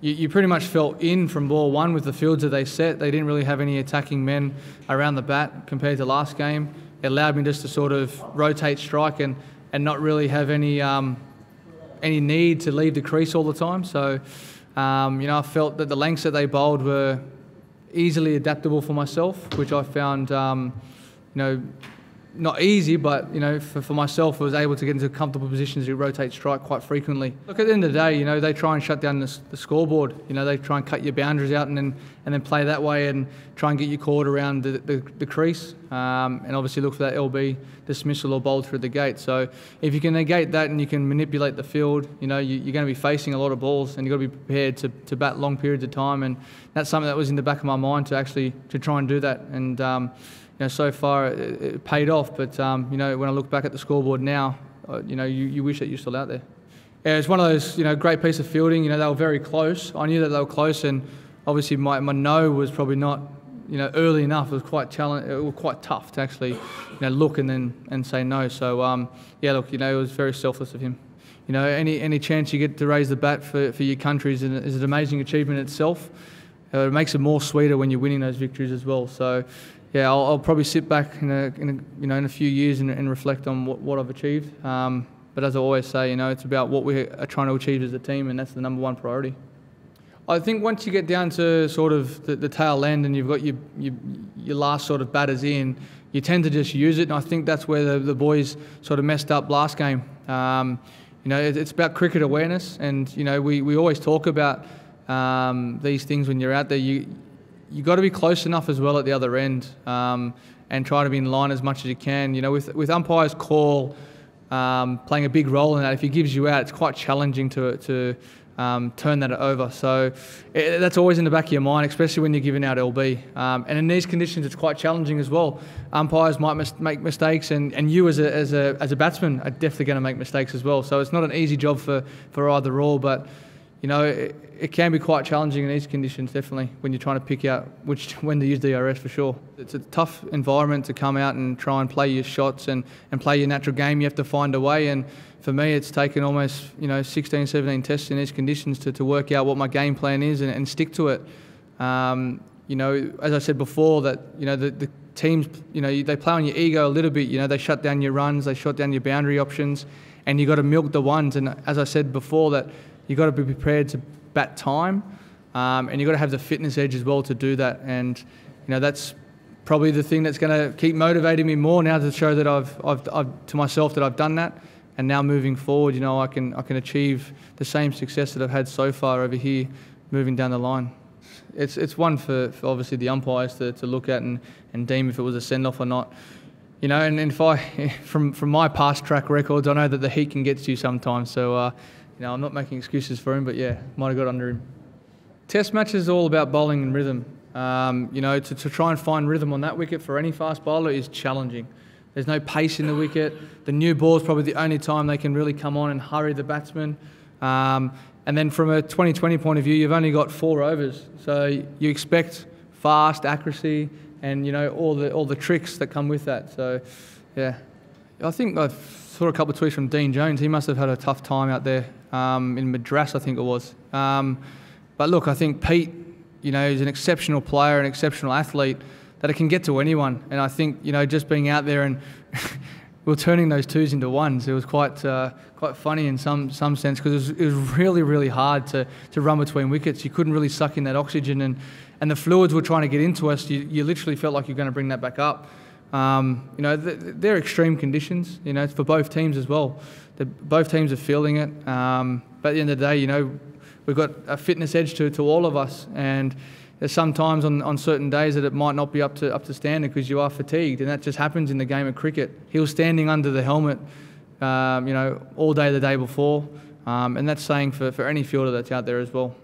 you pretty much felt in from ball one with the fields that they set. They didn't really have any attacking men around the bat compared to last game. It allowed me just to sort of rotate strike and not really have any need to leave the crease all the time. So, I felt that the lengths that they bowled were easily adaptable for myself, which I found, not easy, but for myself, I was able to get into comfortable positions to rotate strike quite frequently. Look, at the end of the day, they try and shut down the scoreboard. They try and cut your boundaries out and then play that way and try and get you caught around the crease. And obviously look for that LB dismissal or bowled through the gate. So if you can negate that and you can manipulate the field, you're going to be facing a lot of balls and you've got to be prepared to bat long periods of time. And that's something that was in the back of my mind to try and do that. And so far it paid off, but when I look back at the scoreboard now, you wish that you're still out there. Yeah, it's one of those great piece of fielding. They were very close. I knew that they were close, and obviously my no was probably not early enough. It was quite tough to actually look and say no. So look, it was very selfless of him. Any chance you get to raise the bat for your country is an amazing achievement itself. It makes it more sweeter when you're winning those victories as well. So. Yeah, I'll probably sit back in a few years and reflect on what I've achieved. But as I always say, it's about what we are trying to achieve as a team, and that's the number one priority. I think once you get down to sort of the tail end and you've got your last sort of batters in, you tend to just use it. And I think that's where the boys sort of messed up last game. It's about cricket awareness, and we always talk about these things when you're out there. You got to be close enough as well at the other end, and try to be in line as much as you can. With umpire's call playing a big role in that, if he gives you out, it's quite challenging to turn that over. So that's always in the back of your mind, especially when you're giving out LB. And in these conditions, it's quite challenging as well. Umpires might make mistakes, and you as a batsman are definitely going to make mistakes as well. So it's not an easy job for either or, but it can be quite challenging in these conditions, definitely, when you're trying to pick out when to use DRS for sure. It's a tough environment to come out and try and play your shots and play your natural game. You have to find a way, and for me it's taken almost 16, 17 tests in these conditions to work out what my game plan is and stick to it. As I said before, that the teams, they play on your ego a little bit. They shut down your runs, they shut down your boundary options, and you've got to milk the ones. And as I said before, that you've got to be prepared to bat time, and you've got to have the fitness edge as well to do that. And that's probably the thing that's going to keep motivating me more now, to show that I've to myself that I've done that. And now moving forward, I can achieve the same success that I've had so far over here, moving down the line. It's one for obviously the umpires to look at and deem if it was a send off or not. And if from my past track records, I know that the heat can get to you sometimes. So. I'm not making excuses for him, but yeah, might have got under him. Test match is all about bowling and rhythm. To try and find rhythm on that wicket for any fast bowler is challenging. There's no pace in the wicket. The new ball is probably the only time they can really come on and hurry the batsman. And then from a 2020 point of view, you've only got 4 overs. So you expect fast accuracy and, all the tricks that come with that. So, yeah. I think I saw a couple of tweets from Dean Jones. He must have had a tough time out there in Madras, I think it was. But look, I think Pete, is an exceptional player, an exceptional athlete, that it can get to anyone. And I think, just being out there and we were turning those 2s into 1s. It was quite funny in some sense, because it was really, really hard to run between wickets. You couldn't really suck in that oxygen, and the fluids were trying to get into us. You literally felt like you're going to bring that back up. They're extreme conditions, it's for both teams as well. Both teams are feeling it, but at the end of the day, we've got a fitness edge to all of us, and there's sometimes on certain days that it might not be up to standard because you are fatigued, and that just happens in the game of cricket. He was standing under the helmet, all day the day before, and that's saying for any fielder that's out there as well.